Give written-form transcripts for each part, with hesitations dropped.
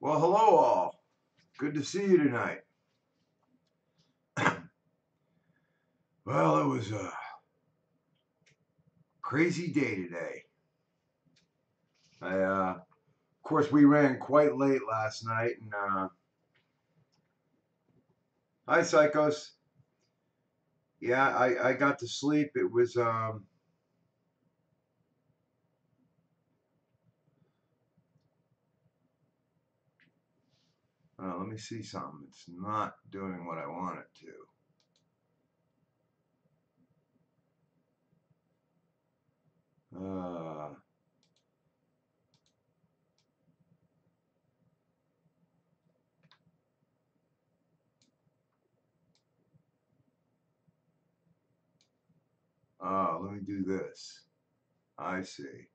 Well, hello all. Good to see you tonight. Well, it was a crazy day today. Of course, we ran quite late last night, and hi, psychos. Yeah, I got to sleep. It was let me see something. It's not doing what I want it to. Let me do this. I see.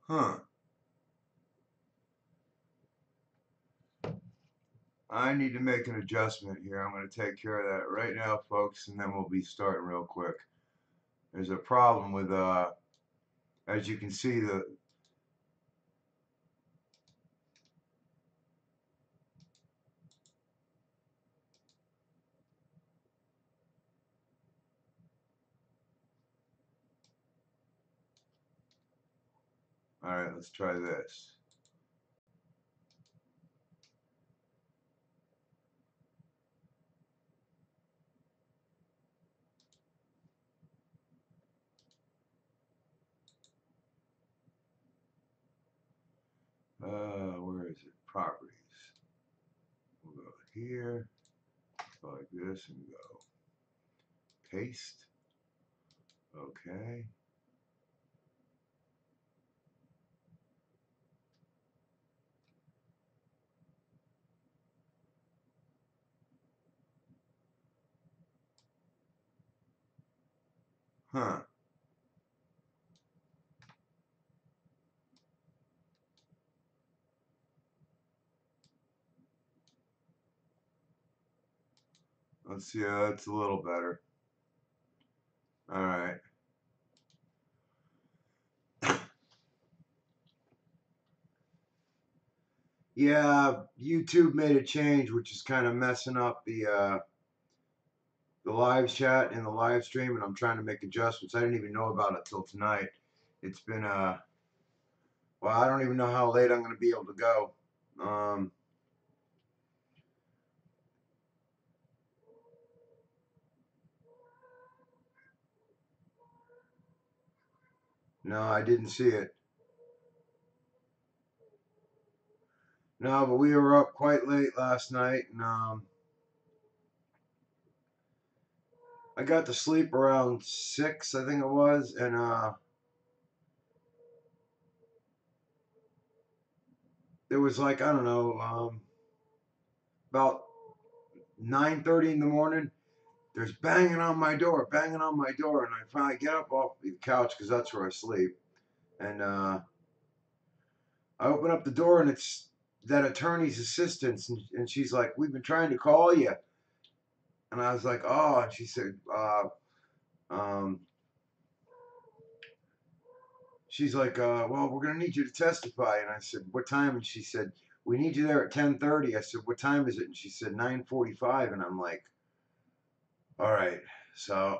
Huh. I need to make an adjustment here. I'm going to take care of that right now, folks, and then we'll be starting real quick. There's a problem with as you can see, the all right, let's try this. Where is it? Properties. We'll go here, go like this, and go paste. Okay. Huh. Let's see. That's a little better. All right. Yeah, YouTube made a change, which is kind of messing up the live chat and the live stream, and I'm trying to make adjustments. I didn't even know about it till tonight. It's been well, I don't even know how late I'm going to be able to go. Um, no, I didn't see it. No, but we were up quite late last night, and I got to sleep around 6, I think it was, and it was like, I don't know, about 9:30 in the morning. There's banging on my door, and I finally get up off the couch because that's where I sleep, and I open up the door, and it's that attorney's assistant, and she's like, "We've been trying to call you," and I was like, "Oh," and she said, um, she's like, well, we're gonna need you to testify. And I said, what time? And she said, we need you there at 10:30. I said, what time is it? And she said 9:45. And I'm like, all right. So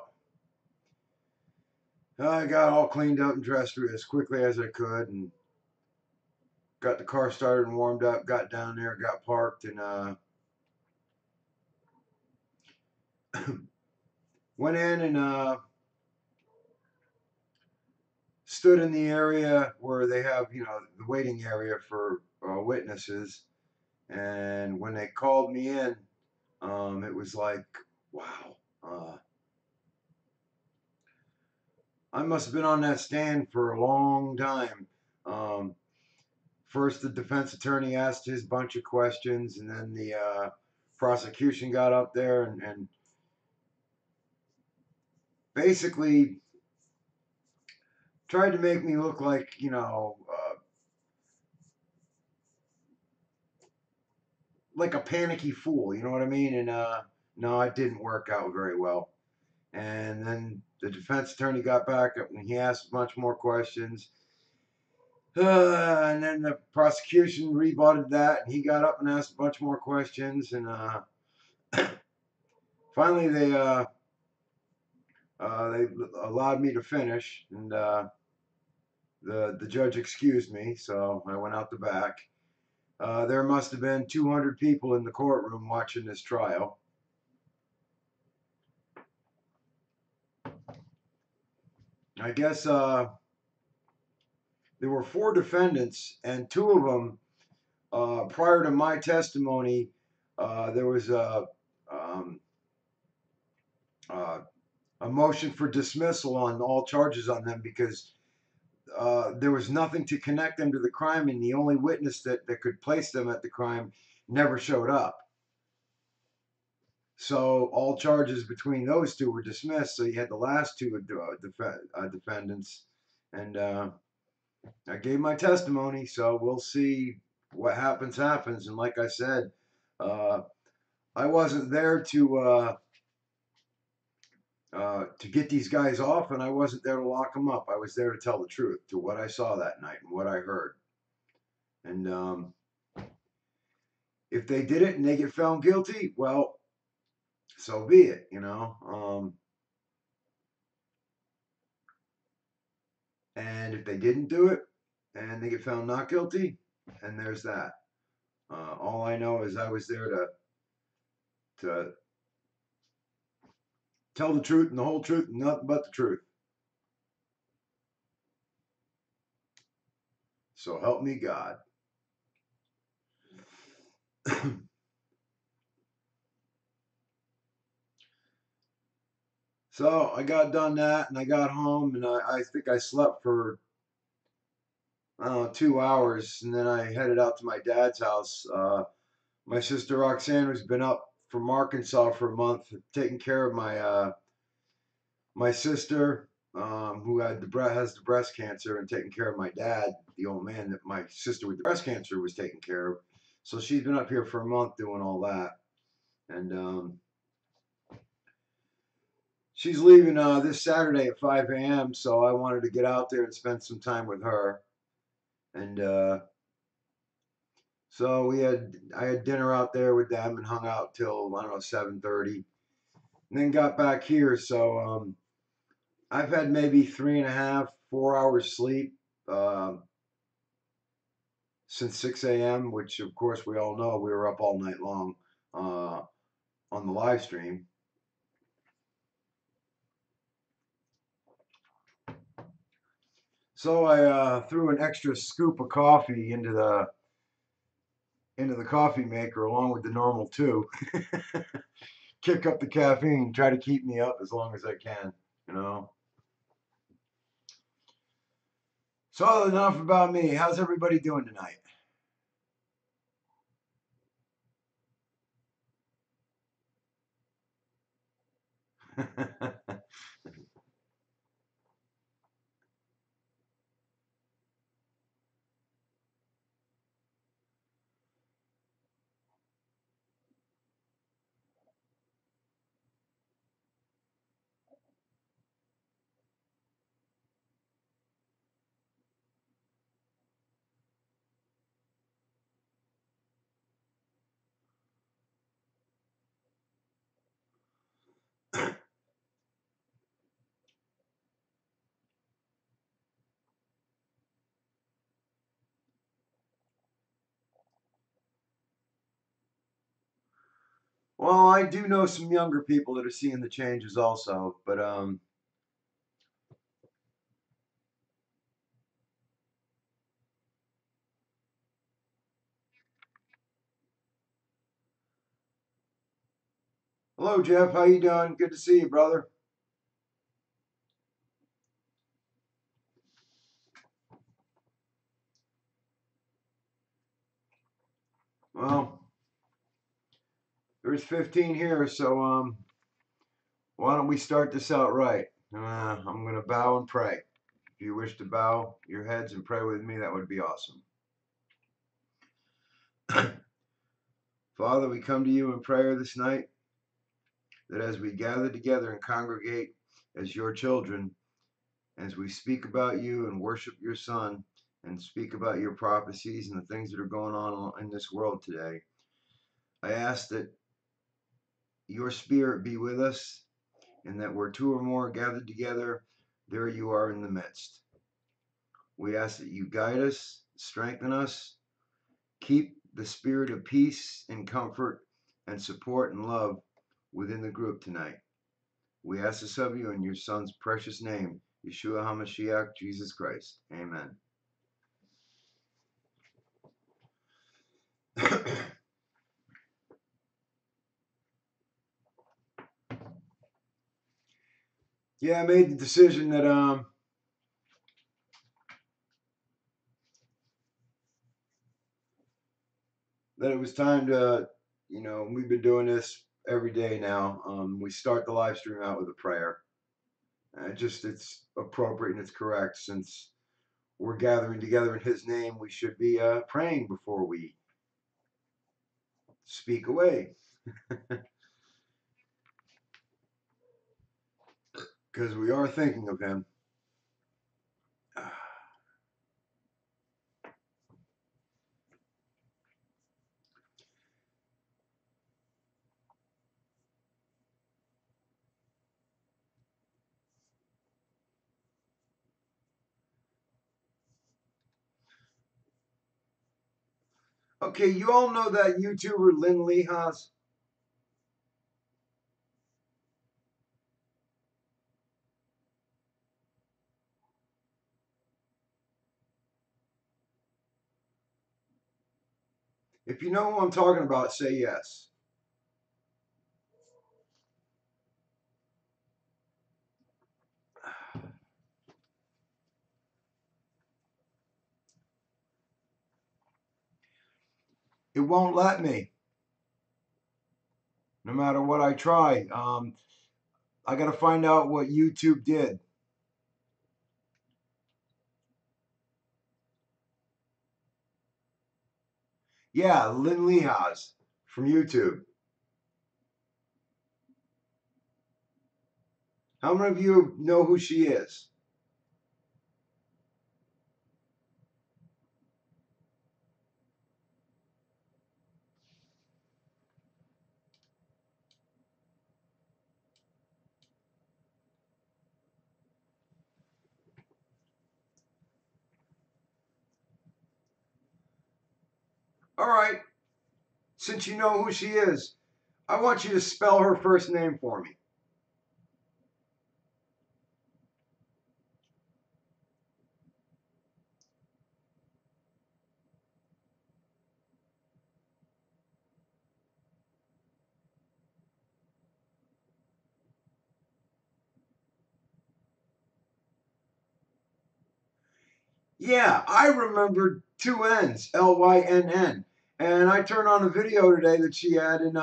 I got all cleaned up and dressed as quickly as I could, and got the car started and warmed up. Got down there, got parked, and went in and stood in the area where they have, the waiting area for witnesses. And when they called me in, it was like, wow. I must have been on that stand for a long time. Um, First, the defense attorney asked his bunch of questions, and then the prosecution got up there and basically tried to make me look like, like a panicky fool. You know what I mean? And no, it didn't work out very well. And then the defense attorney got back up and he asked much more questions. And then the prosecution rebutted that, and he got up and asked a bunch more questions. And finally, they allowed me to finish, and the judge excused me, so I went out the back. There must have been 200 people in the courtroom watching this trial. I guess there were 4 defendants, and 2 of them, prior to my testimony, there was um, a motion for dismissal on all charges on them because there was nothing to connect them to the crime, and the only witness that could place them at the crime never showed up. So all charges between those 2 were dismissed. So you had the last 2 defendants, and I gave my testimony. So we'll see what happens. And like I said, I wasn't there to get these guys off, and I wasn't there to lock them up. I was there to tell the truth to what I saw that night and what I heard. And if they did it and they get found guilty, well, so be it, and if they didn't do it and they get found not guilty, and there's that. All I know is I was there to tell the truth and the whole truth and nothing but the truth. So help me God. So I got done that, and I got home, and I think I slept for 2 hours, and then I headed out to my dad's house. My sister Roxanne has been up from Arkansas for a month, taking care of my sister, who has the breast cancer, and taking care of my dad, the old man that my sister with the breast cancer was taking care of. So she's been up here for a month doing all that, and she's leaving this Saturday at 5 a.m. So I wanted to get out there and spend some time with her, and so I had dinner out there with them and hung out till, I don't know, 7:30, and then got back here. So I've had maybe 3.5, 4 hours sleep since 6 a.m., which of course we all know we were up all night long on the live stream. So I threw an extra scoop of coffee into the coffee maker along with the normal 2. Kick up the caffeine, try to keep me up as long as I can. So enough about me. How's everybody doing tonight? Well, I do know some younger people that are seeing the changes also, but hello Jeff, how you doing? Good to see you, brother. Well, there's 15 here, so why don't we start this out right? I'm going to bow and pray. If you wish to bow your heads and pray with me, that would be awesome. Father, we come to you in prayer this night, that as we gather together and congregate as your children, as we speak about you and worship your Son, and speak about your prophecies and the things that are going on in this world today, I ask that your Spirit be with us, and that where two or more are gathered together, there you are in the midst. We ask that you guide us, strengthen us, keep the spirit of peace and comfort and support and love within the group tonight. We ask this of you in your Son's precious name, Yeshua HaMashiach, Jesus Christ. Amen. Yeah, I made the decision that it was time to, we've been doing this every day now. We start the live stream out with a prayer. It's appropriate and it's correct, since we're gathering together in his name. We should be praying before we speak away, because we are thinking of him. Okay, you all know that YouTuber Lynn Lehas? If you know who I'm talking about, say yes. It won't let me, no matter what I try. I got to find out what YouTube did. Yeah, Lynn Lehas from YouTube. How many of you know who she is? All right, since you know who she is, I want you to spell her first name for me. Yeah, I remembered two N's, Lynn. And I turned on a video today that she had in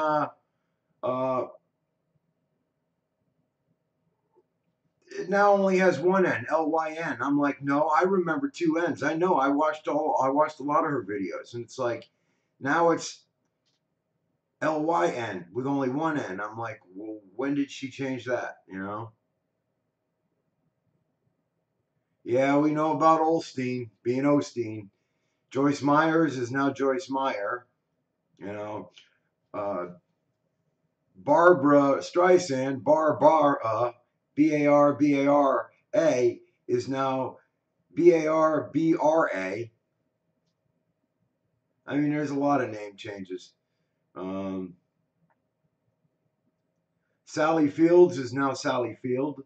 it now only has one N, Lyn. I'm like, no, I remember two N's. I know. I watched a lot of her videos, and it's like now it's Lyn with only one N. I'm like, well, when did she change that? Yeah, we know about Osteen being Osteen. Joyce Myers is now Joyce Meyer. You know, uh, Barbara Streisand, Barbara, is now Barbra. I mean, there's a lot of name changes. Sally Fields is now Sally Field.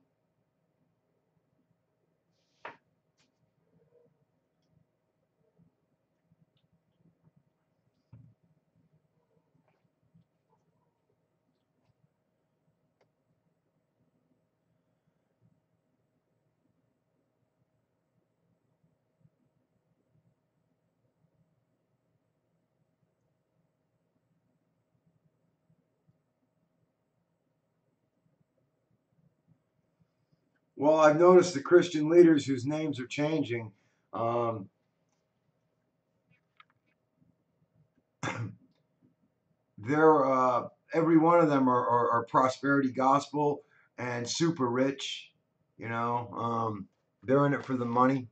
Well, I've noticed the Christian leaders whose names are changing. Um, they're every one of them are prosperity gospel and super rich. You know, they're in it for the money.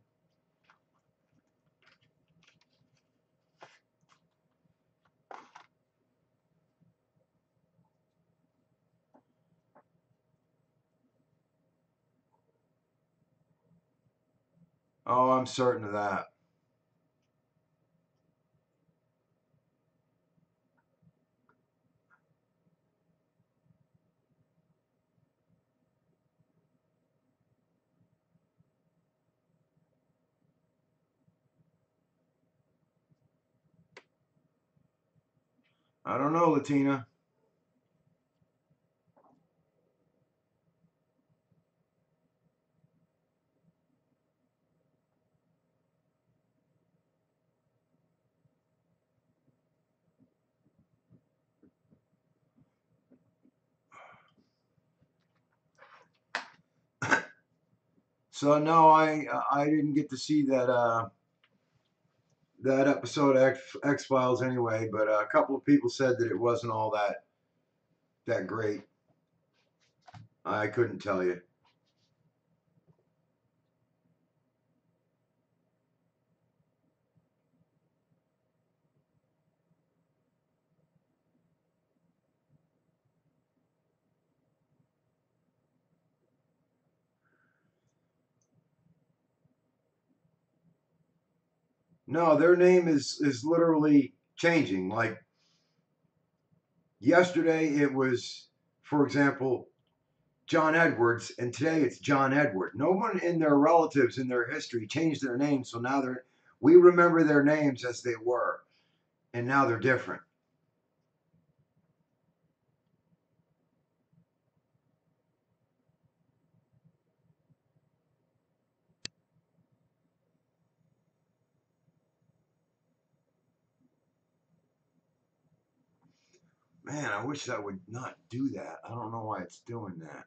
Oh, I'm certain of that. I don't know, Latina. So no, I didn't get to see that episode of X Files anyway. But a couple of people said that it wasn't all that great. I couldn't tell you. No, their name is literally changing. Like yesterday, it was, for example, John Edwards, and today it's John Edward. No one in their relatives in their history changed their names, so now we remember their names as they were, and now they're different. Man, I wish that would not do that. I don't know why it's doing that.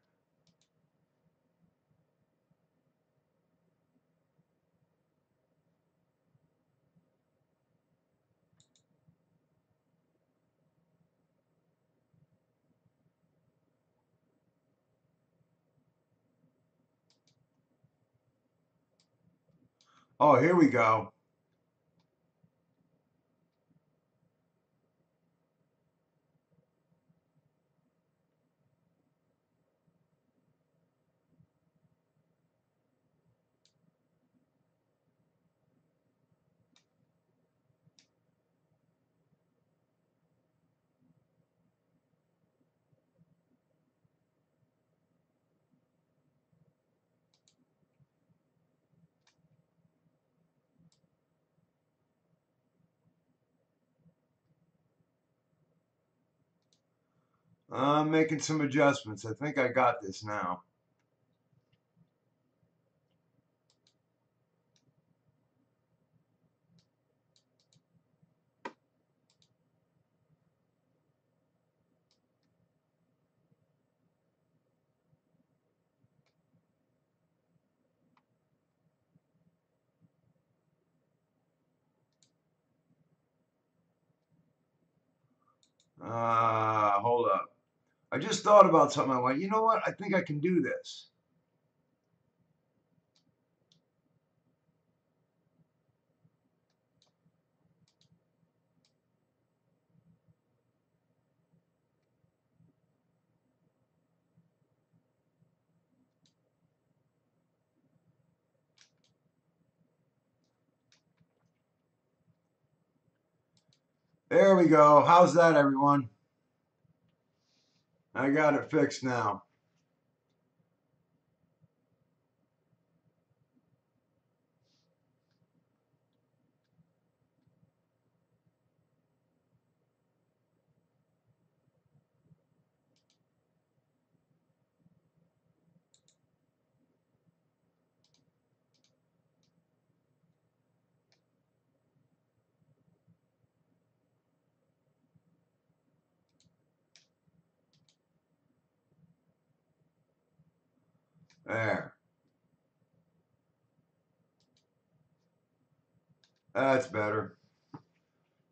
Oh, here we go. I'm making some adjustments. I think I got this now. Hold up. I just thought about something. I went, you know what? I think I can do this. There we go. How's that, everyone? I got it fixed now. There. That's better.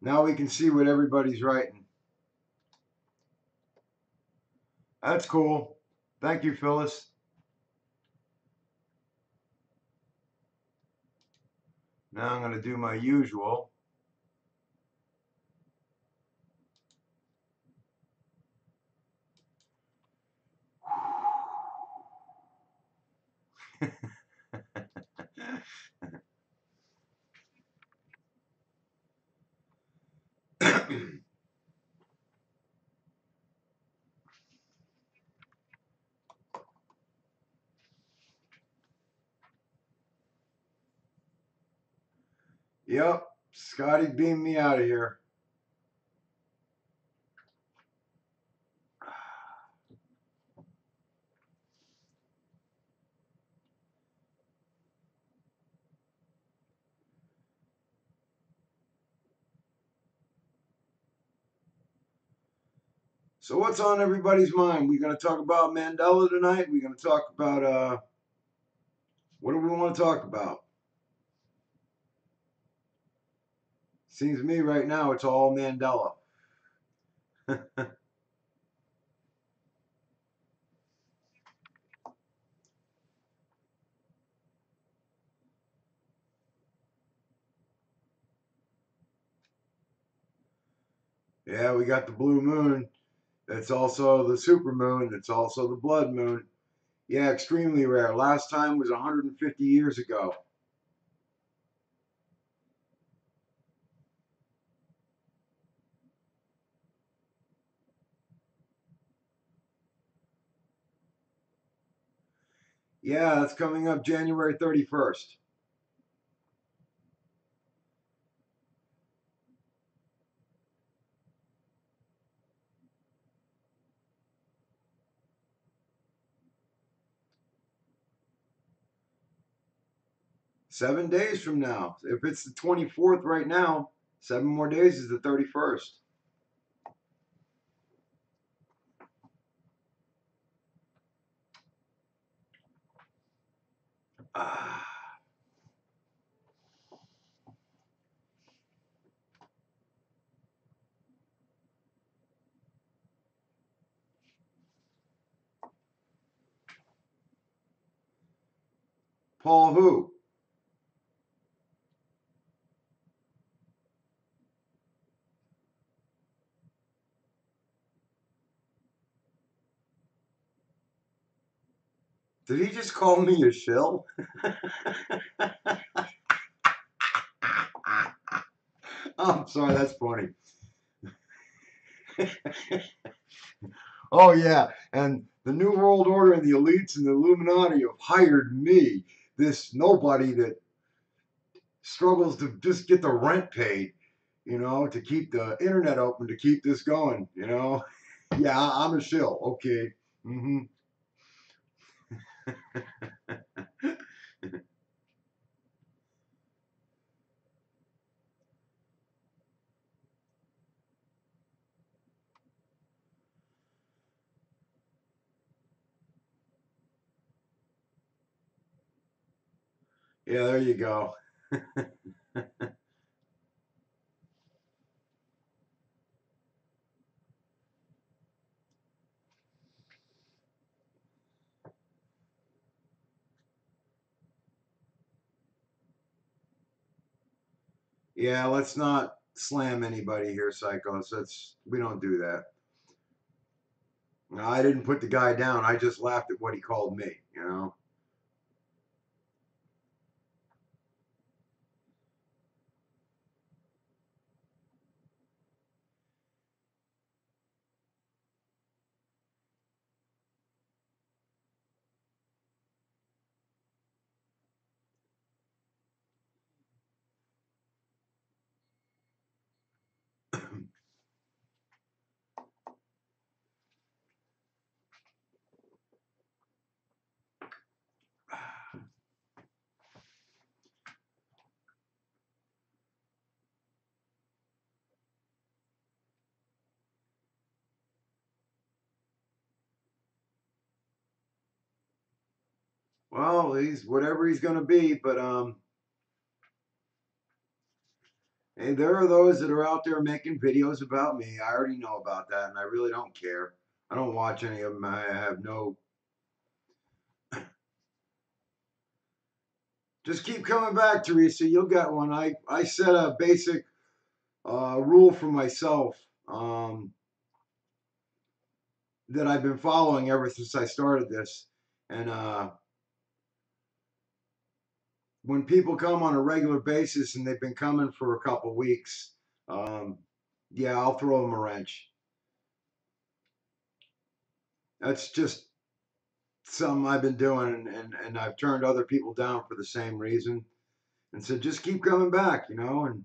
Now we can see what everybody's writing. That's cool. Thank you, Phyllis. Now I'm going to do my usual. Yep, Scotty beamed me out of here. So what's on everybody's mind? We gonna talk about Mandela tonight? We gonna talk about what do we want to talk about? Seems to me right now it's all Mandela. Yeah, we got the blue moon. It's also the super moon. It's also the blood moon. Yeah, extremely rare. Last time was 150 years ago. Yeah, that's coming up January 31st. 7 days from now. If it's the 24th right now, 7 more days is the 31st. Ah, Paul who? Did he just call me a shill? I'm sorry, that's funny. Oh yeah, and the New World Order and the elites and the Illuminati have hired me, this nobody that struggles to just get the rent paid, to keep the internet open, to keep this going. Yeah, I'm a shill. Okay. Mm-hmm. Yeah, there you go. Yeah, let's not slam anybody here, psychos. We don't do that. No, I didn't put the guy down. I just laughed at what he called me. Well, he's whatever he's gonna be, but Hey, there are those that are out there making videos about me. I already know about that, and I really don't care. I don't watch any of them. I have no. Just keep coming back, Teresa. You'll get one. I set a basic rule for myself that I've been following ever since I started this. And when people come on a regular basis and they've been coming for a couple weeks, um, yeah, I'll throw them a wrench. That's just something I've been doing, and I've turned other people down for the same reason, and said just keep coming back, and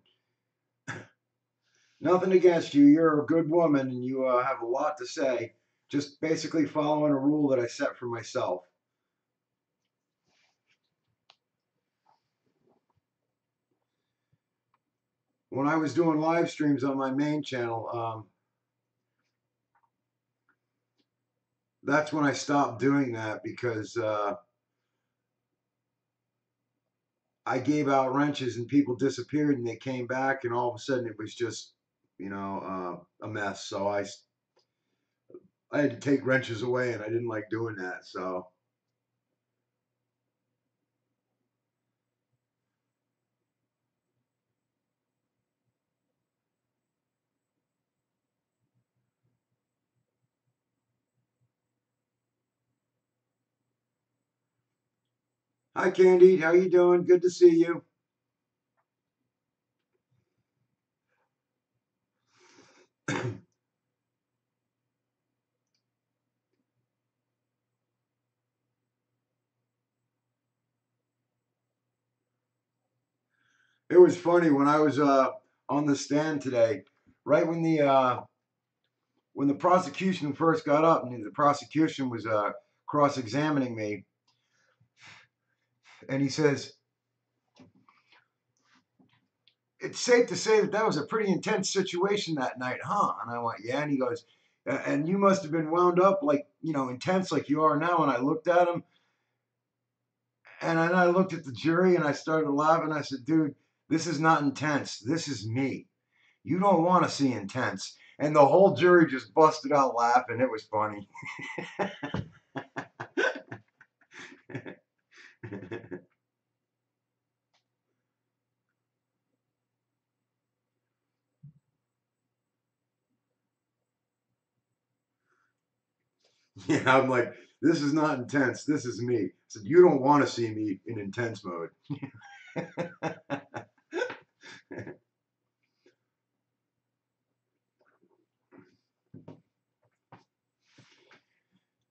nothing against you. You're a good woman, and you have a lot to say. Just basically following a rule that I set for myself. When I was doing live streams on my main channel, that's when I stopped doing that because I gave out wrenches and people disappeared and they came back and all of a sudden it was just, a mess. So I had to take wrenches away and I didn't like doing that. So hi Candy, how you doing? Good to see you. It was funny when I was on the stand today, right when the prosecution first got up and the prosecution was cross-examining me, and he says, "It's safe to say that that was a pretty intense situation that night, huh?" And I went, "Yeah." And he goes, "And you must have been wound up like, intense like you are now." And I looked at him, and then I looked at the jury, and I started laughing. I said, "Dude, this is not intense. This is me. You don't want to see intense." And the whole jury just busted out laughing. It was funny. Yeah, I'm like, this is not intense. This is me. I said, you don't want to see me in intense mode.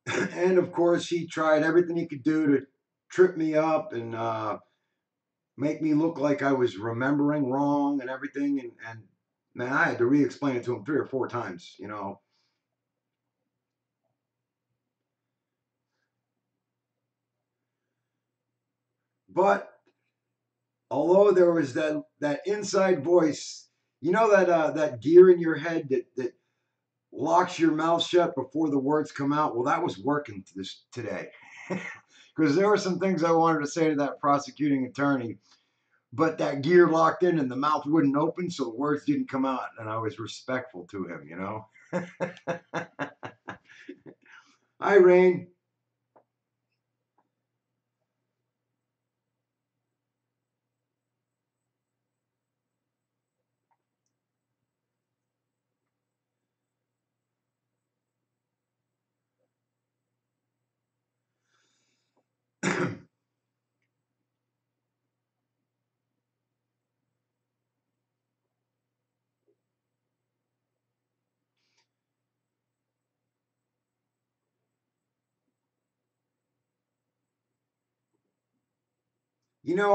And of course, he tried everything he could do to trip me up and make me look like I was remembering wrong and everything. And man, I had to re-explain it to him 3 or 4 times. But although there was that inside voice, that gear in your head that locks your mouth shut before the words come out. Well, that was working today. Because there were some things I wanted to say to that prosecuting attorney, but that gear locked in and the mouth wouldn't open, so the words didn't come out, and I was respectful to him. Hi, Rain.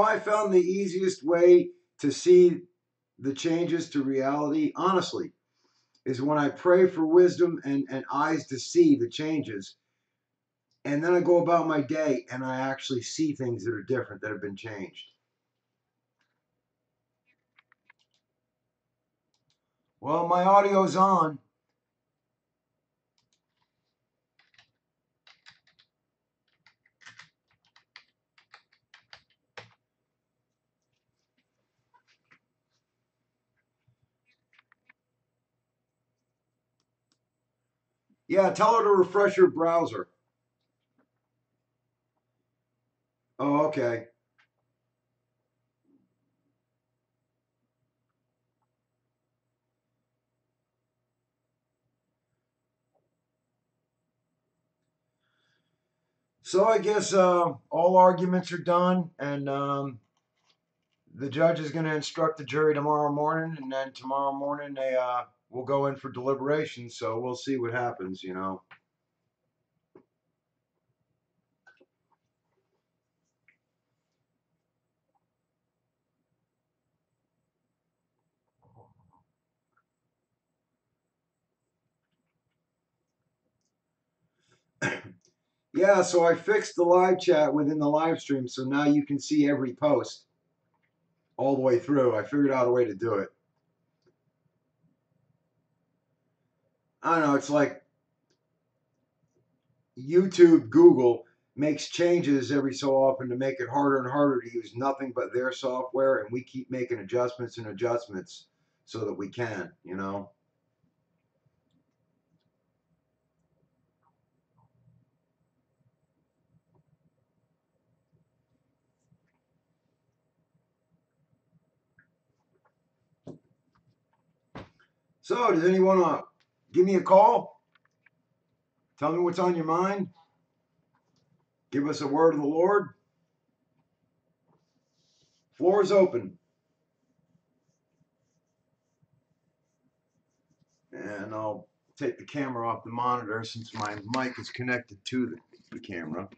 I found the easiest way to see the changes to reality, honestly, is when I pray for wisdom and eyes to see the changes. And then I go about my day and I actually see things that are different that have been changed. Well, my audio's on. Yeah, tell her to refresh your browser. Oh, okay. So I guess all arguments are done, and the judge is going to instruct the jury tomorrow morning, and then tomorrow morning they will go in for deliberation. So we'll see what happens, you know. Yeah, so I fixed the live chat within the live stream, so now you can see every post all the way through. I figured out a way to do it. I don't know, it's like YouTube, Google makes changes every so often to make it harder and harder to use nothing but their software, and we keep making adjustments and adjustments so that we can, you know. So, does anyone want to give me a call? Tell me what's on your mind. Give us a word of the Lord. Floor is open. And I'll take the camera off the monitor since my mic is connected to the camera.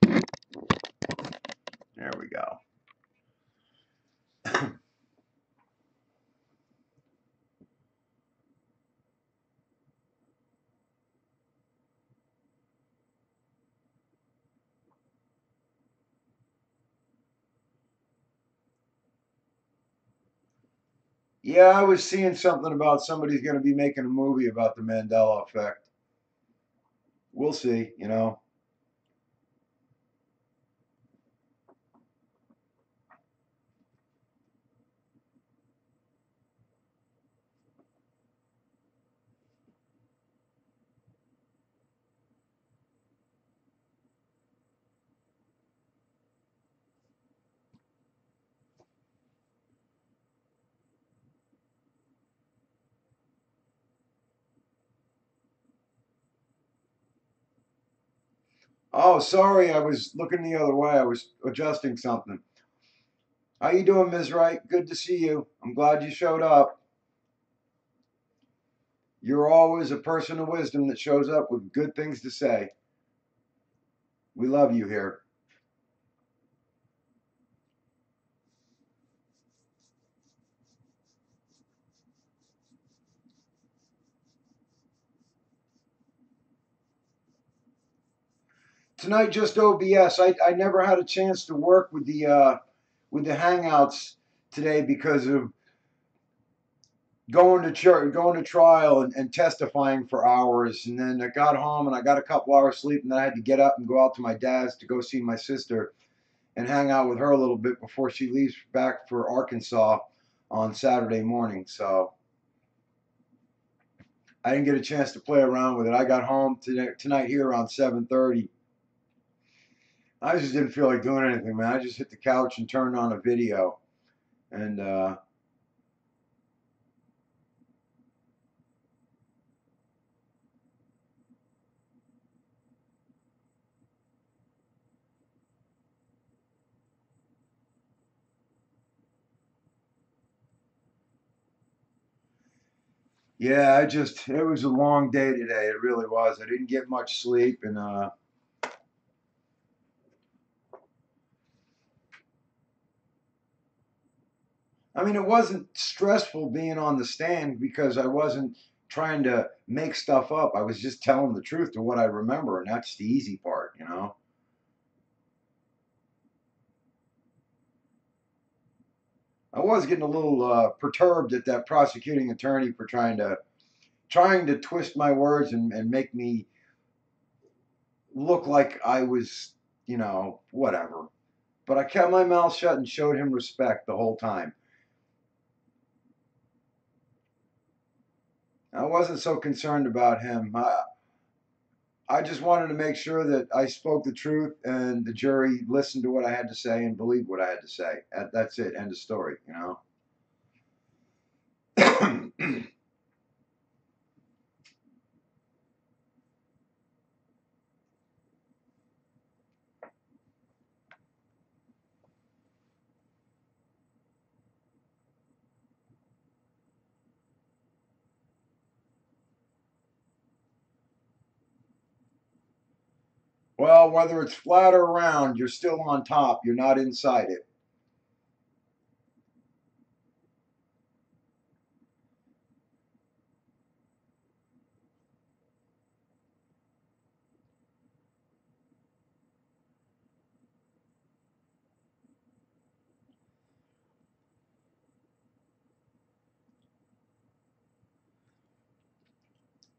There we go. Yeah, I was seeing something about somebody's going to be making a movie about the Mandela effect. We'll see, you know. Oh, sorry, I was looking the other way. I was adjusting something. How you doing, Ms. Wright? Good to see you. I'm glad you showed up. You're always a person of wisdom that shows up with good things to say. We love you here. Tonight, just OBS. I never had a chance to work with the Hangouts today because of going to church, going to trial, and testifying for hours. And then I got home and I got a couple hours sleep, and then I had to get up and go out to my dad's to go see my sister and hang out with her a little bit before she leaves back for Arkansas on Saturday morning. So I didn't get a chance to play around with it. I got home tonight here around 7:30. I just didn't feel like doing anything, man. I just hit the couch and turned on a video, and yeah, it was a long day today. It really was. I didn't get much sleep, and I mean, it wasn't stressful being on the stand because I wasn't trying to make stuff up. I was just telling the truth to what I remember, and that's the easy part, you know. I was getting a little perturbed at that prosecuting attorney for trying to twist my words and make me look like I was, you know, whatever. But I kept my mouth shut and showed him respect the whole time. I wasn't so concerned about him. I just wanted to make sure that I spoke the truth and the jury listened to what I had to say and believed what I had to say. That's it. End of story, you know? Well, whether it's flat or round, you're still on top. You're not inside it.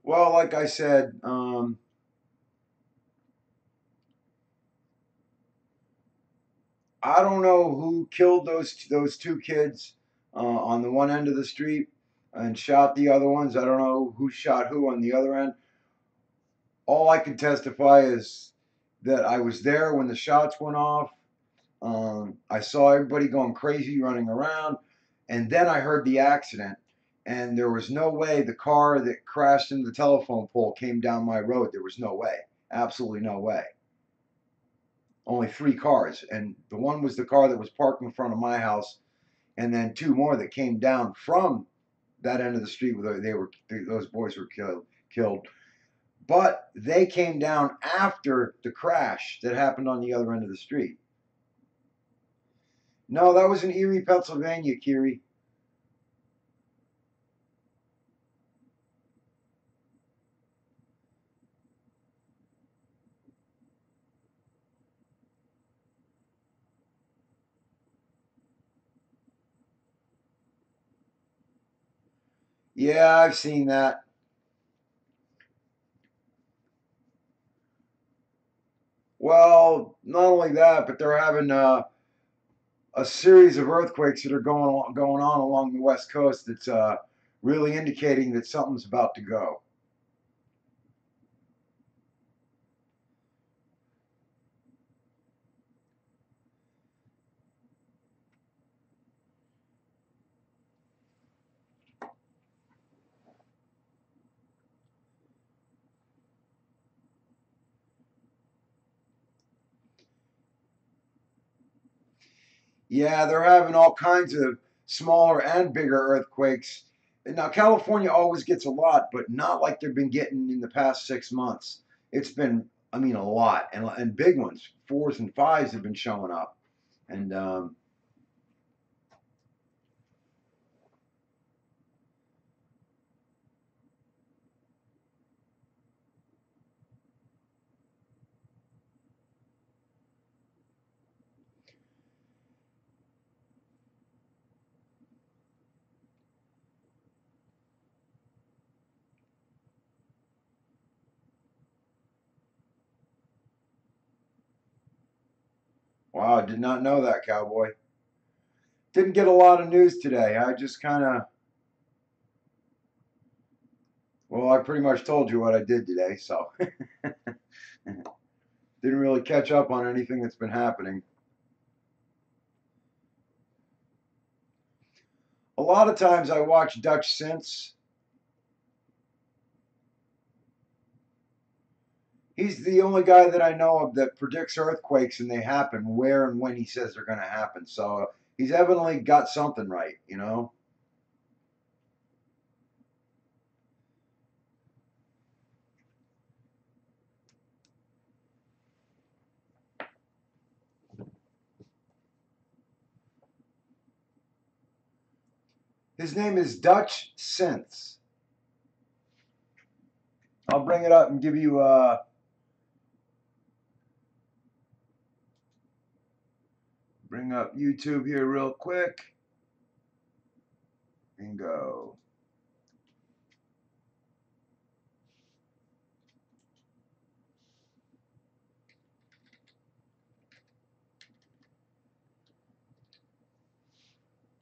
Well, like I said, I don't know who killed those two kids on the one end of the street and shot the other ones. I don't know who shot who on the other end. All I can testify is that I was there when the shots went off. I saw everybody going crazy, running around, and then I heard the accident. And there was no way the car that crashed into the telephone pole came down my road. There was no way, absolutely no way. Only three cars, and the one was the car that was parked in front of my house, and then two more that came down from that end of the street where those boys were killed. But they came down after the crash that happened on the other end of the street. No, that was in Erie, Pennsylvania, Kiri. Yeah, I've seen that. Well, not only that, but they're having a series of earthquakes that are going on along the west coast. That's really indicating that something's about to go. Yeah, they're having all kinds of smaller and bigger earthquakes. And now California always gets a lot, but not like they've been getting in the past 6 months. It's been, I mean, a lot and big ones. Fours and fives have been showing up, and wow, I did not know that, cowboy. Didn't get a lot of news today. I just kind of, well, I pretty much told you what I did today, so didn't really catch up on anything that's been happening. A lot of times I watch Dutch Synths. He's the only guy that I know of that predicts earthquakes and they happen where and when he says they're going to happen. So he's evidently got something right, you know? His name is Dutch Synths. I'll bring it up and give you bring up YouTube here real quick and go.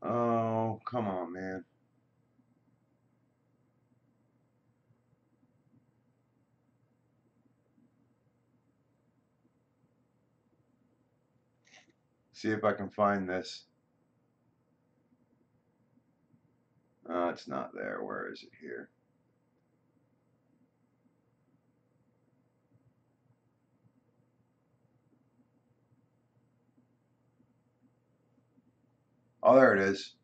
Oh, come on, man. See if I can find this. It's not there. Where is it here? Oh, there it is.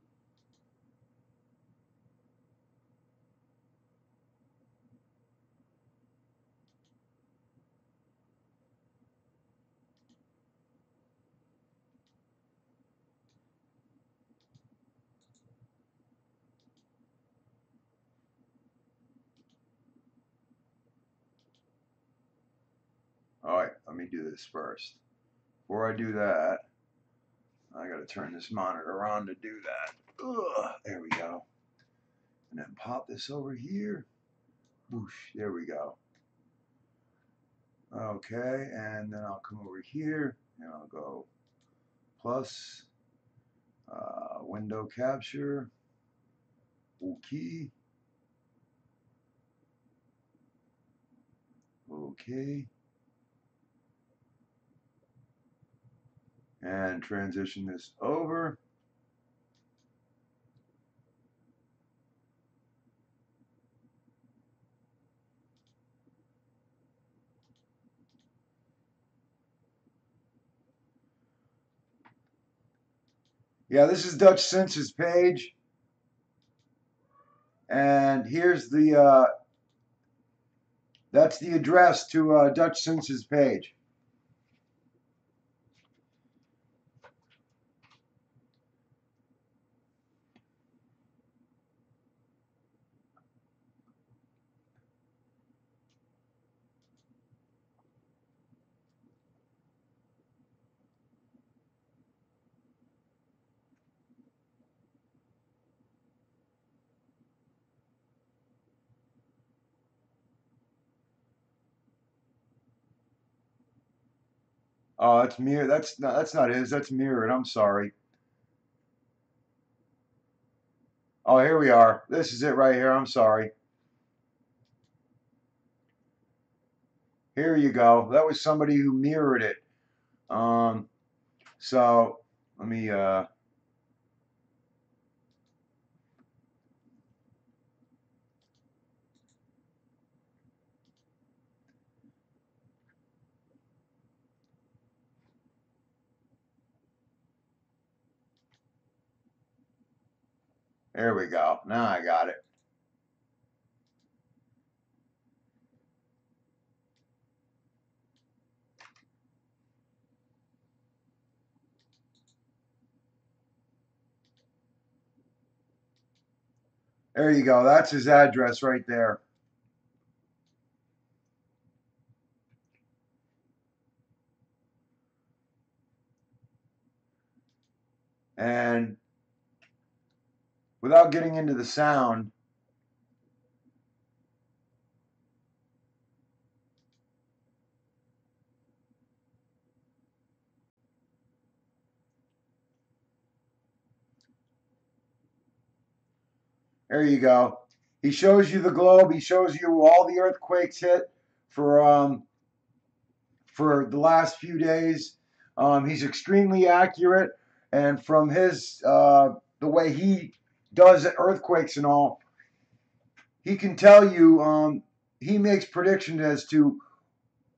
All right, let me do this first. Before I do that, I got to turn this monitor on to do that. Ugh, there we go. And then pop this over here. Whoosh, there we go. Okay, and then I'll come over here and I'll go plus window capture. Okay. Okay. And transition this over. Yeah, this is Dutch Sense's page. And here's the, that's the address to Dutch Sense's page. Oh, that's mirror. That's not his. That's mirrored. I'm sorry. Oh, here we are. This is it right here. I'm sorry. Here you go. That was somebody who mirrored it. So let me there we go. Now I got it. There you go. That's his address right there. And without getting into the sound, there you go. He shows you the globe. He shows you all the earthquakes hit for the last few days. He's extremely accurate, and from his the way he does earthquakes and all, he can tell you. He makes predictions as to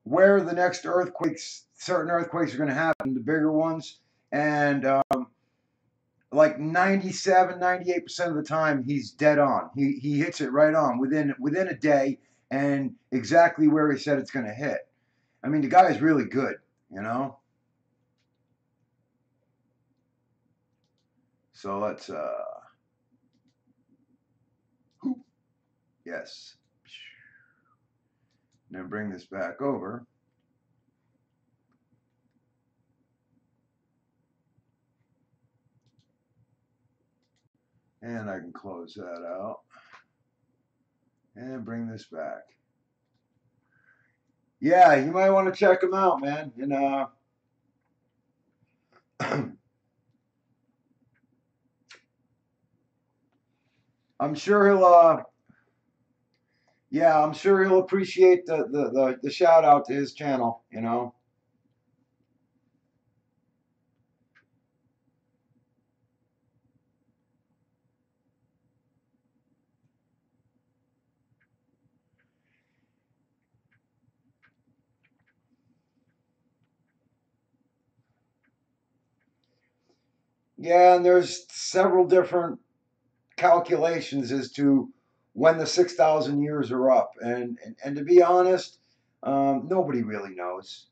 where the next earthquakes, certain earthquakes, are going to happen, the bigger ones, and like 97, 98% of the time, he's dead on. He hits it right on within a day, and exactly where he said it's going to hit. I mean, the guy is really good, you know. So let's yes, now bring this back over. And I can close that out and bring this back. Yeah, you might want to check him out, man. And I'm sure he'll yeah, I'm sure he'll appreciate the shout out to his channel, you know. Yeah, and there's several different calculations as to when the 6,000 years are up, and to be honest, nobody really knows.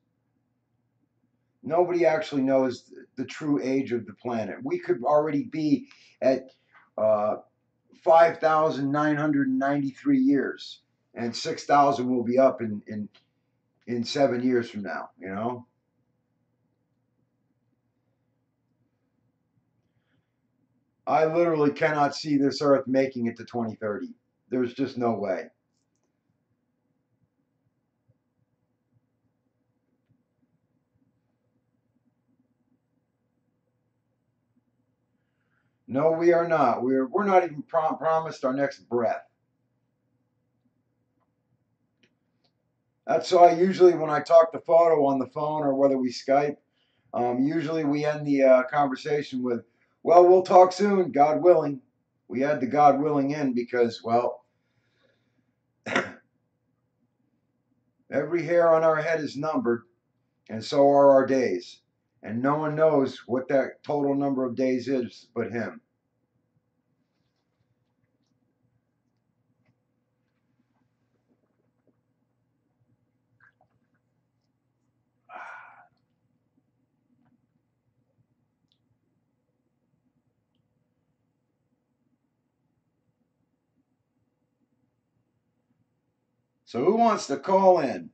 Nobody actually knows the true age of the planet. We could already be at 5,993 years, and 6,000 will be up in 7 years from now. You know, I literally cannot see this Earth making it to 2030. There's just no way. No, we are not. We're not even promised our next breath. That's why usually when I talk to Photo on the phone or whether we Skype, usually we end the conversation with, "Well, we'll talk soon, God willing." We add the God willing in because, well, every hair on our head is numbered, and so are our days. And no one knows what that total number of days is but Him. So, who wants to call in?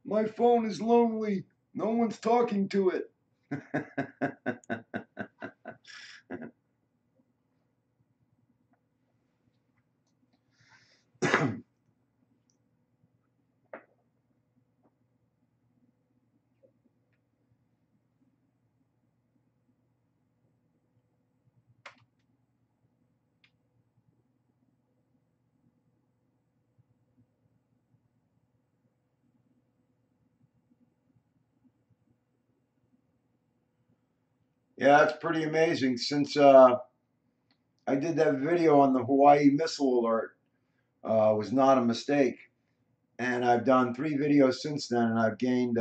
My phone is lonely. No one's talking to it. Yeah, it's pretty amazing. Since I did that video on the Hawaii missile alert, was not a mistake. And I've done 3 videos since then, and I've gained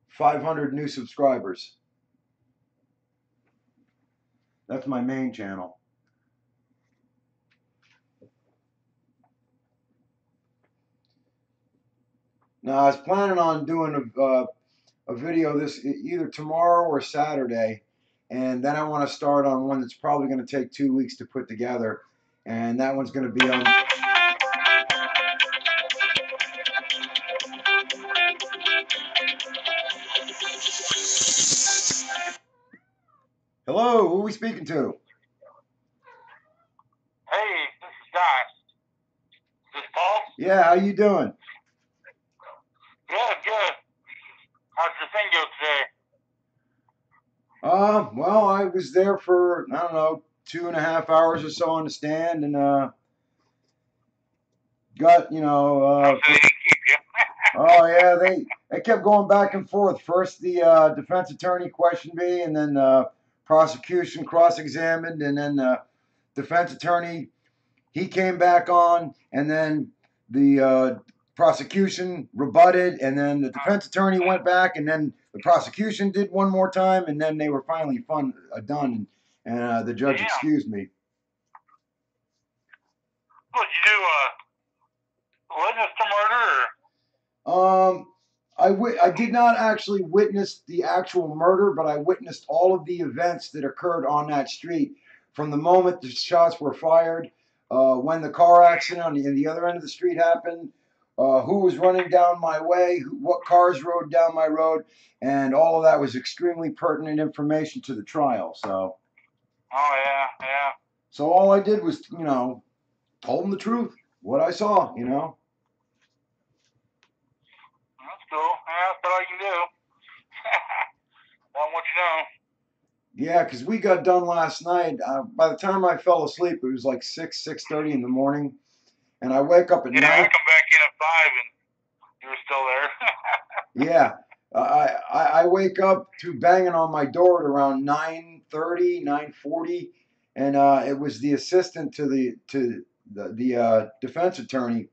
500 new subscribers. That's my main channel. Now, I was planning on doing a video this either tomorrow or Saturday, and then I want to start on one that's probably going to take 2 weeks to put together, and that one's going to be on. Hello, who are we speaking to? Hey, this is Josh. This is Paul? Yeah, how you doing? Good, good. How'd your thing go today? Well, I was there for, I don't know, 2.5 hours or so on the stand, and got, So they didn't keep you. oh yeah, they kept going back and forth. First the defense attorney questioned me, and then prosecution cross-examined, and then defense attorney, he came back on, and then the prosecution rebutted, and then the defense attorney went back, and then the prosecution did one more time, and then they were finally done, and the judge Damn. excused me. What, you do witness to murder? I did not actually witness the actual murder, but I witnessed all of the events that occurred on that street from the moment the shots were fired, when the car accident on the other end of the street happened, who was running down my way, what cars rode down my road, and all of that was extremely pertinent information to the trial. So. Oh, yeah, yeah. So all I did was, told them the truth, what I saw, That's cool. Yeah, that's all you can do. Want what you know. Yeah, because we got done last night. By the time I fell asleep, it was like 6:30 in the morning, and I wake up at Yeah, I 9. come back in at 5 and you were still there. Yeah, I wake up to banging on my door at around 9:30, 9:40, and it was the assistant to the defense attorney,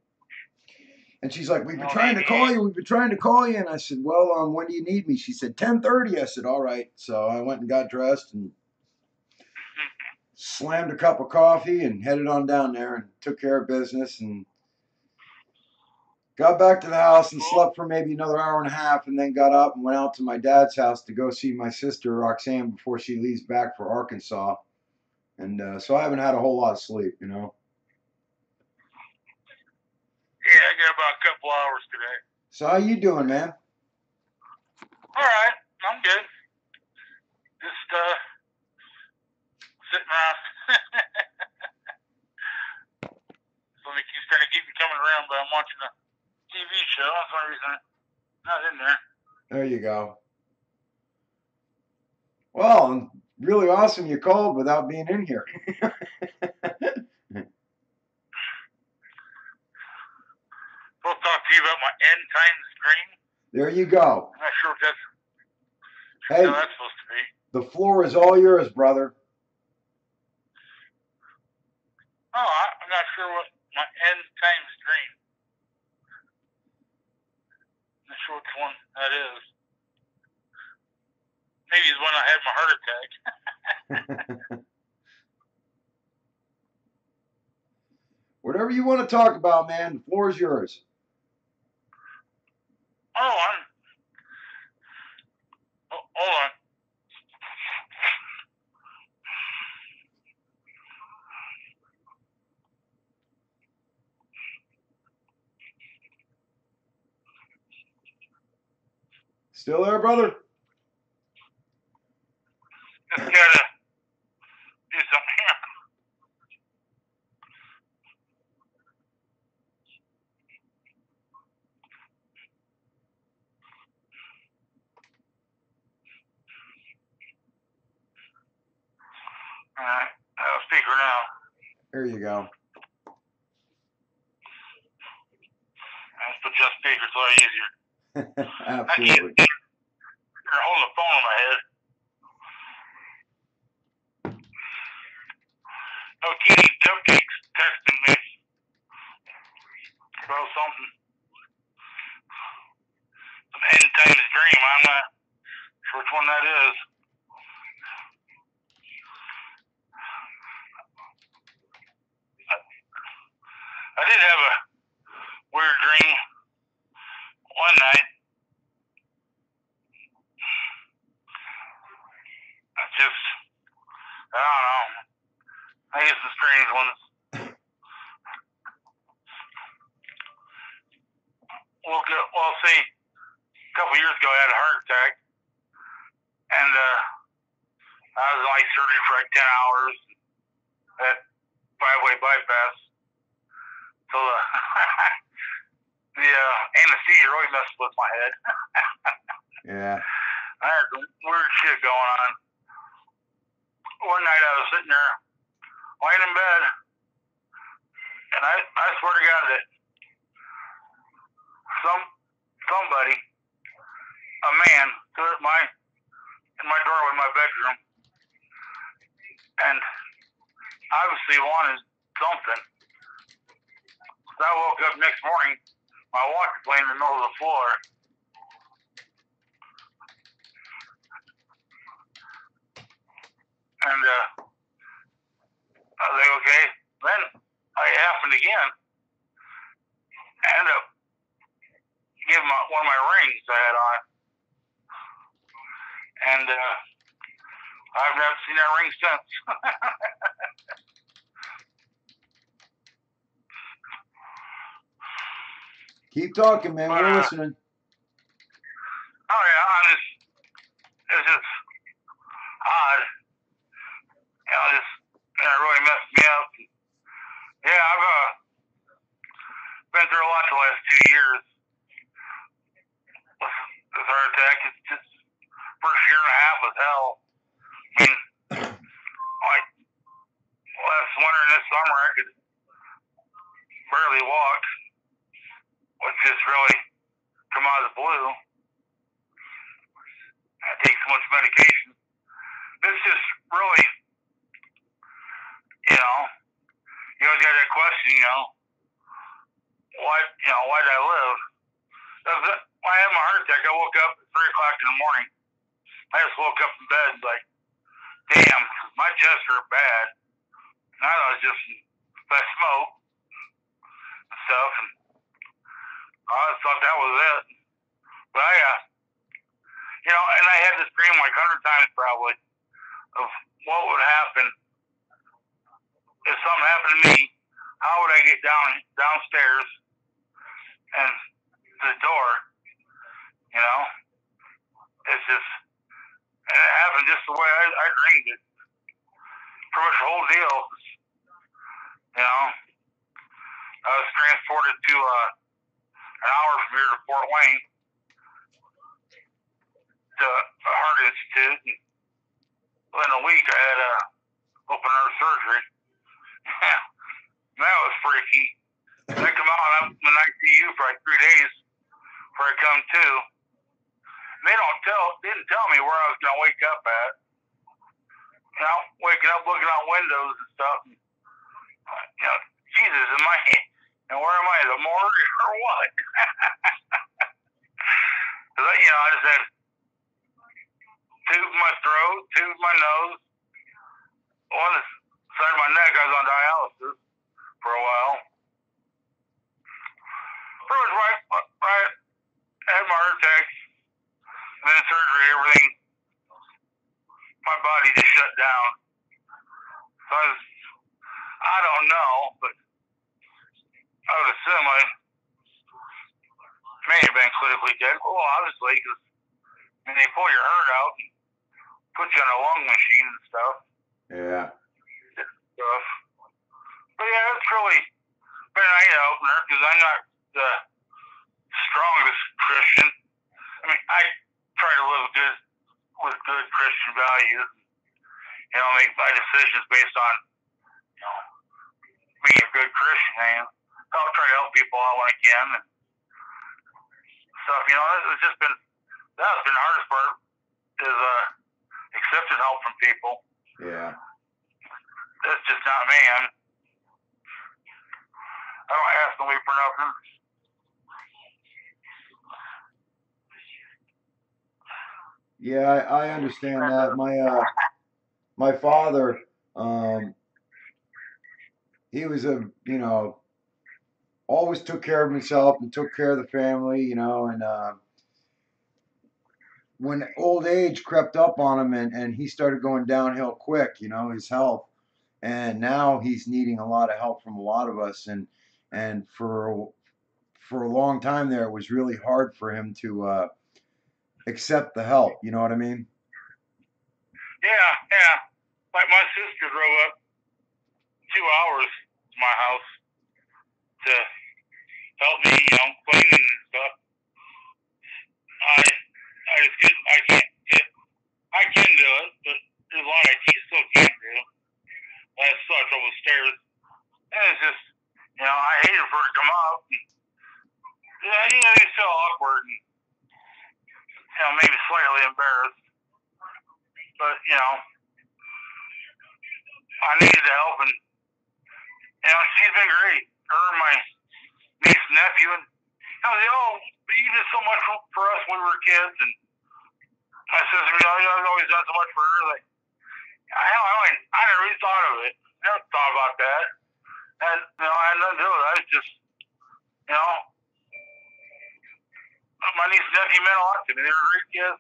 And she's like, we've been Oh, trying to call you. We've been trying to call you. And I said, well, when do you need me? She said, 10:30. I said, all right. So I went and got dressed and slammed a cup of coffee and headed on down there and took care of business and got back to the house and slept for maybe another hour and a half and then got up and went out to my dad's house to go see my sister, Roxanne, before she leaves back for Arkansas. And so I haven't had a whole lot of sleep, you know. Yeah, I got about a couple hours today. So how you doing, man? All right, I'm good. Just sitting around. Somebody keeps trying to keep me coming around, but I'm watching a TV show. That's the only reason I'm not in there. There you go. Well, really awesome you called without being in here. I'll talk to you about my end times dream. There you go. I'm not sure what that's, Hey, how that's supposed to be. the floor is all yours, brother. Oh, I'm not sure what my end times dream. I'm not sure which one that is. Maybe it's when I had my heart attack. Whatever you want to talk about, man, the floor is yours. Oh, hold on. Still there, brother? Just gotta do something here. Alright, speaker now. There you go. Let's put just speaker, it's a lot easier. Absolutely. You're holding the phone on my head. No, Kitty Cupcake's texting me about something. Some end times dream. I'm not sure which one that is. I did have a weird dream one night. I don't know. I get some strange ones. Well, see, a couple years ago I had a heart attack, and I was in like surgery for like 10 hours at 5-way bypass. So the anesthesia really messed with my head. Yeah. I had some weird shit going on. One night I was sitting there, laying in bed, and I swear to God that somebody, a man, stood at in my doorway in my bedroom, and obviously wanted something. So I woke up next morning, my watch was laying in the middle of the floor. And I was like, okay. Then it happened again. I ended up giving one of my rings I had on. And I've never seen that ring since. Keep talking, man. We're listening. Oh, yeah. It's just odd. It really messed me up. Yeah, I've been through a lot the last 2 years. This heart attack, it's just first year and a half was hell. I mean, like last winter and this summer, I could barely walk, which just really come out of the blue. I take so much medication. This just really, you always got that question, why, why did I live? When I had my heart attack, I woke up at 3 o'clock in the morning. I just woke up in bed like, damn, my chest hurt bad. And I thought it was just the smoke and stuff, and I just thought that was it. But and I had this dream like 100 times probably of what would happen if something happened to me. How would I get downstairs and to the door? It's just, and it happened just the way I dreamed it. Pretty much the whole deal. I was transported to an hour from here to Fort Wayne to a heart institute, and within a week I had open heart surgery. That was freaky. I come out and I'm in the ICU for like 3 days before I come to. They didn't tell me where I was gonna wake up at. Waking up, looking out windows and stuff. Jesus, and where am I? The morgue or what? I just had tube in my throat, tube in my nose. On the side of my neck, I was on dialysis for a while. Pretty much right. I had my heart attack, and then surgery, everything. My body just shut down. So I don't know, but I would assume I may have been clinically dead. Well, obviously, because they pull your heart out and put you on a lung machine and stuff. Yeah. But yeah, it's really been an eye-opener because I'm not the strongest Christian. I try to live with good Christian values. Make my decisions based on being a good Christian. I'll try to help people out when I can and stuff. It's just been that's been the hardest part is accepting help from people. Yeah. That's just not me. I don't ask nobody for nothing. Yeah, I understand that. My father, he was always took care of himself and took care of the family, and when old age crept up on him and he started going downhill quick, his health, and now he's needing a lot of help from a lot of us, and for a long time there, it was really hard for him to accept the help. You know what I mean? Yeah. Like my sister drove up 2 hours to my house to help me, cleaning and stuff. I can do it, but there's a lot I still can't do. I suck over the stairs. And it's just, I hated for her to come up. And, you feel awkward and, maybe slightly embarrassed. But, I needed the help, and, she's been great. Her and my niece and nephew, and, you did so much for us when we were kids, and my sister, I've always done so much for her. Like, I never even thought of it. Never thought about that. And, I had nothing to do with it. I was just, my niece and nephew meant a lot to me. They were great kids.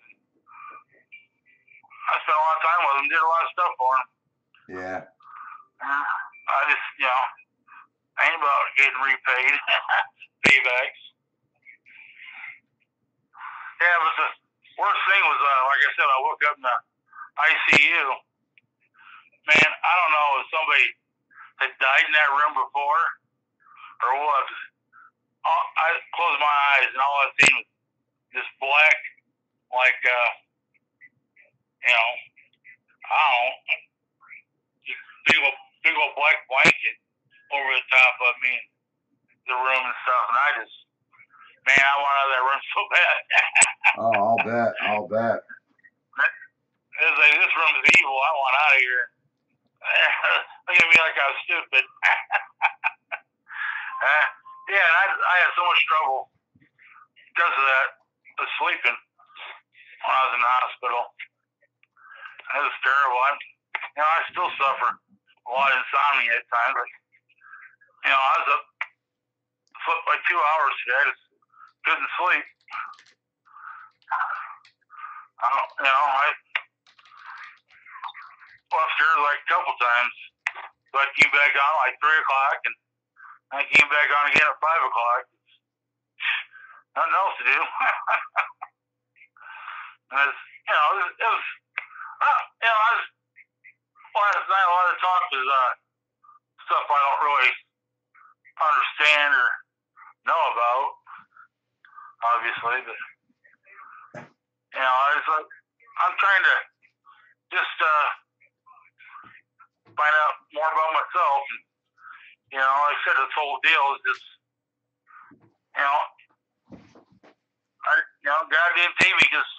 I spent a lot of time with them, did a lot of stuff for them. Yeah. I just, I ain't about getting repaid. Paybacks. Yeah, but the worst thing was, like I said, I woke up in the ICU. Man, I don't know if somebody had died in that room before or what. I closed my eyes and all I seen was this black, like, I don't know, just big old black blanket over the top of me in the room and stuff. And I just, man, I want out of that room so bad. Oh, I'll bet. It was like, this room is evil. I want out of here. Look at me like I was stupid. Yeah, and I had so much much trouble because of that, of sleeping when I was in the hospital. It was terrible. I still suffer a lot of insomnia at times. But, I was up, slept by 2 hours today. I just couldn't sleep. I upstairs like a couple times. So I came back on like 3 o'clock, and I came back on again at 5 o'clock. Nothing else to do. And last night a lot of talk was stuff I don't really understand or know about, obviously, but I'm trying to just find out more about myself. And, like I said, this whole deal is just, God didn't take me because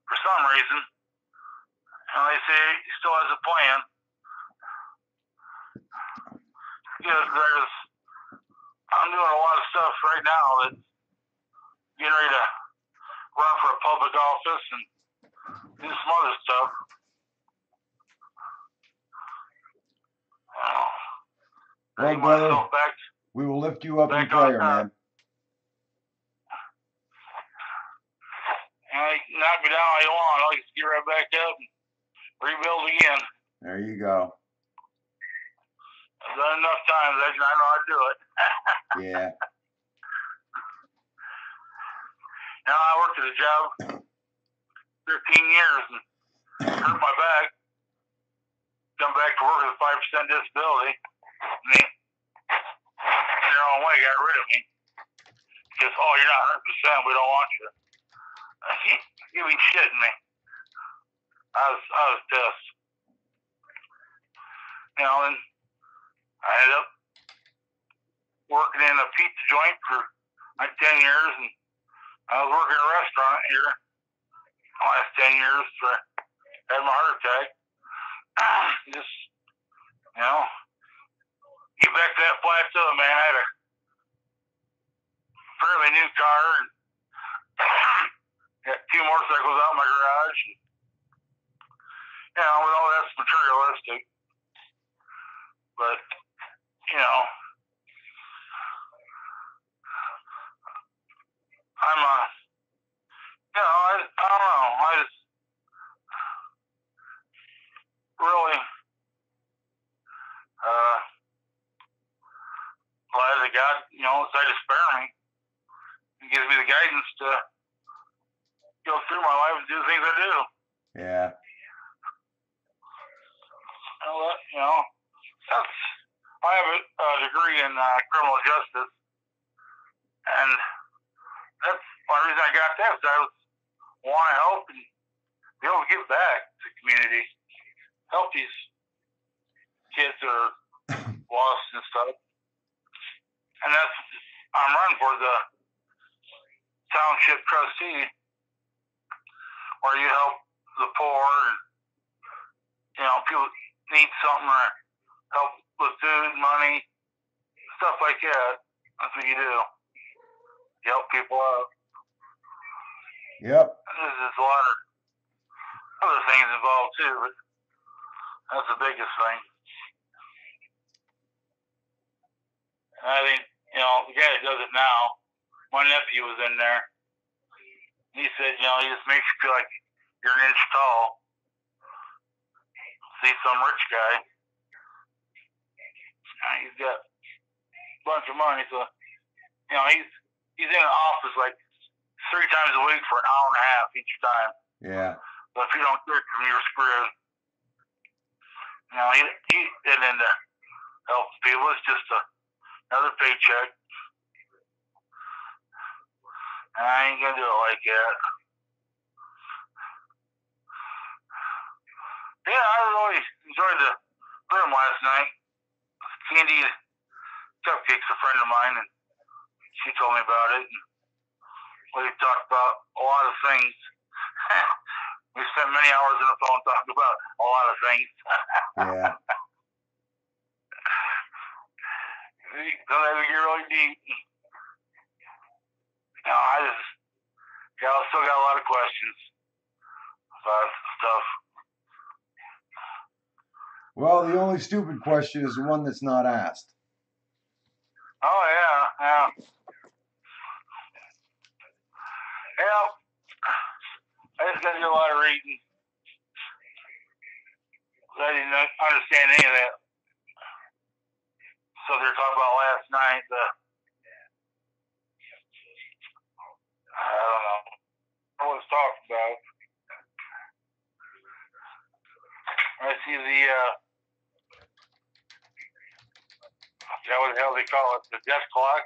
for some reason, they say he still has a plan. Because I'm doing a lot of stuff right now that's getting ready to run for a public office and do some other stuff. Well, brother, we will lift you up in prayer, man. Knock me down all you want. I'll just get right back up and rebuild again. There you go. I've done enough times. I know how to do it. Yeah. I worked at a job 13 years and hurt my back. Come back to work with a 5% disability. And they, in their own way, got rid of me. Because, you're not 100%. We don't want you. You be shitting me. I was pissed. And I ended up working in a pizza joint for like 10 years, and I was working in a restaurant here the last 10 years before I had my heart attack. Just, get back to that plateau, man. I had a fairly new car, and got 2 motorcycles out in my garage. And, with all that's materialistic. But, I don't know. I just really glad that God, decided to spare me and gives me the guidance to go through my life and do the things I do. Yeah. I have a degree in criminal justice, and that's one reason I got that. Is I want to help and be able to give back to the community, help these kids that are lost and stuff. And I'm running for the township trustee, where you help the poor and people need something or help with food, money, stuff like that. That's what you do. You help people out. Yep. There's a lot of other things involved too, but that's the biggest thing. And I think, the guy that does it now, my nephew was in there. He said, he just makes you feel like you're an inch tall. See some rich guy. He's got a bunch of money, so he's in an office like 3 times a week for an hour and a half each time. Yeah. But if you don't get from, you're screwed. He isn't into helping people. It's just another paycheck. And I ain't gonna do it like that. Yeah, I really enjoyed the room last night. Candy Cupcake's a friend of mine, and she told me about it. And we talked about a lot of things. We spent many hours on the phone talking about a lot of things. Yeah. Sometimes we get really deep. I still got a lot of questions about stuff. Well, the only stupid question is the one that's not asked. Oh, yeah. Yeah, I just got to do a lot of reading. I didn't understand any of that. So they're talking about last night. I don't know what was talked about. I see what the hell they call it, the death clock.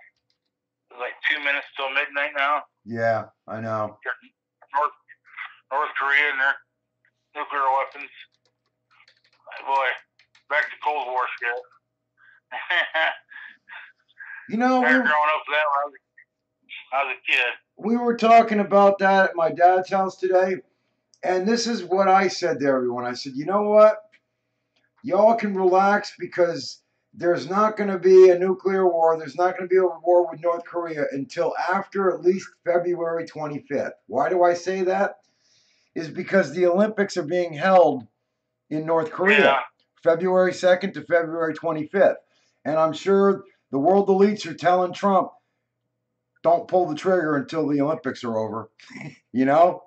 It's like 2 minutes till midnight now. Yeah, I know. North Korea and their nuclear weapons. Boy, back to Cold War shit. You know, I growing up with that when I was a kid. We were talking about that at my dad's house today, and this is what I said to everyone. I said, you know what? Y'all can relax because there's not going to be a nuclear war. There's not going to be a war with North Korea until after at least February 25th. Why do I say that? Is because the Olympics are being held in North Korea, Yeah. February 2nd to February 25th. And I'm sure the world elites are telling Trump, don't pull the trigger until the Olympics are over. You know?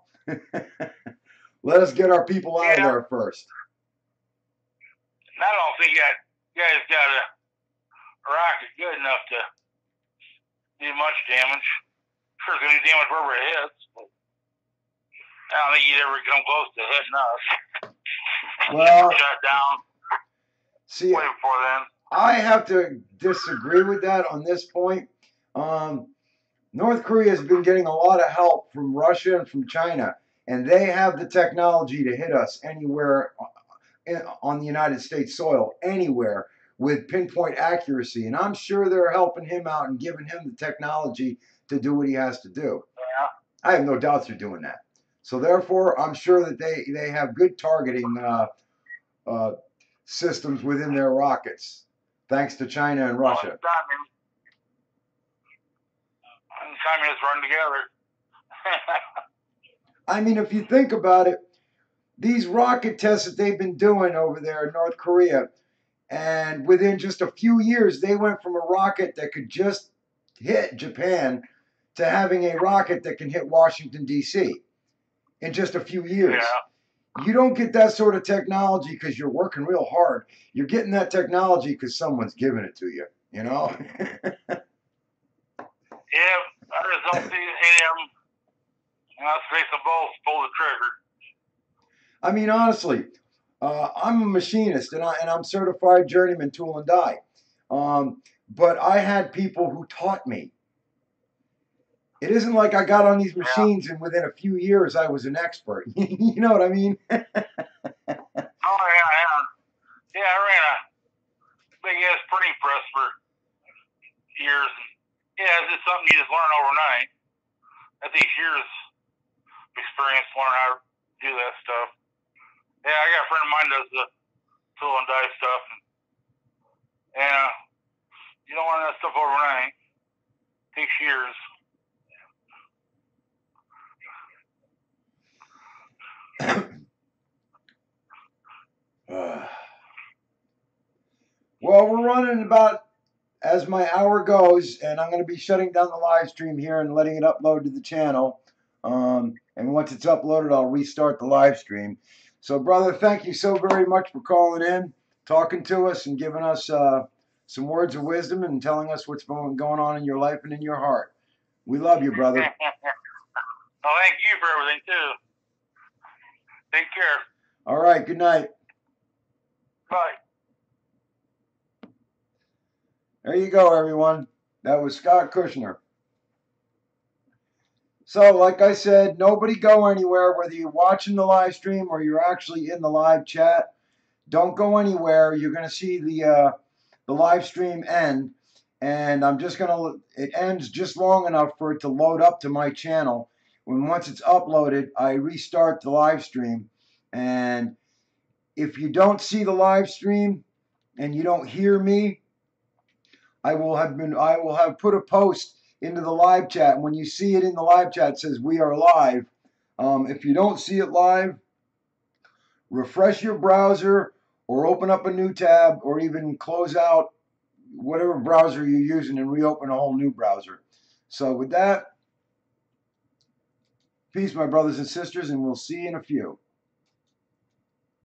Let us get our people out of there first. I don't think that guy's got a rocket good enough to do much damage. Sure, it's going to do damage wherever it hits, but I don't think he'd ever come close to hitting us. Well, shut down. See, way before then. I have to disagree with that on this point. North Korea has been getting a lot of help from Russia and from China, and they have the technology to hit us anywhere on the United States soil, anywhere with pinpoint accuracy. And I'm sure they're helping him out and giving him the technology to do what he has to do. Yeah. I have no doubts they're doing that. So therefore, I'm sure that they have good targeting systems within their rockets, thanks to China and Russia. Communists run together. I mean, if you think about it, these rocket tests that they've been doing over there in North Korea, and within just a few years, they went from a rocket that could just hit Japan to having a rocket that can hit Washington, D.C. in just a few years. Yeah. You don't get that sort of technology because you're working real hard. You're getting that technology because someone's giving it to you, you know? Yeah, I just don't see him. Let's face them both, pull the trigger. I mean, honestly, I'm a machinist and I'm certified journeyman tool and die. But I had people who taught me. It isn't like I got on these machines and within a few years I was an expert. You know what I mean? Oh, yeah. Yeah, I ran a big-ass printing press for years. Yeah, it's just something you just learn overnight. That takes years of experience to learn how to do that stuff. Yeah, I got a friend of mine does the tool and die stuff. Yeah, you don't learn that stuff overnight. It takes years. Well, we're running about as my hour goes, and I'm going to be shutting down the live stream here and letting it upload to the channel. And once it's uploaded, I'll restart the live stream. So, brother, thank you so very much for calling in, talking to us, and giving us some words of wisdom and telling us what's going on in your life and in your heart. We love you, brother. Well, thank you for everything, too. Take care. All right, good night. Bye. There you go, everyone. That was Scott Kushner. So, like I said, nobody go anywhere, whether you're watching the live stream or you're actually in the live chat. Don't go anywhere. You're going to see the live stream end, and it ends just long enough for it to load up to my channel. Once it's uploaded, I restart the live stream, and if you don't see the live stream and you don't hear me, I will have put a post into the live chat. And when you see it in the live chat, it says we are live. If you don't see it live, refresh your browser or open up a new tab or even close out whatever browser you're using and reopen a whole new browser. So with that, peace, my brothers and sisters, and we'll see you in a few.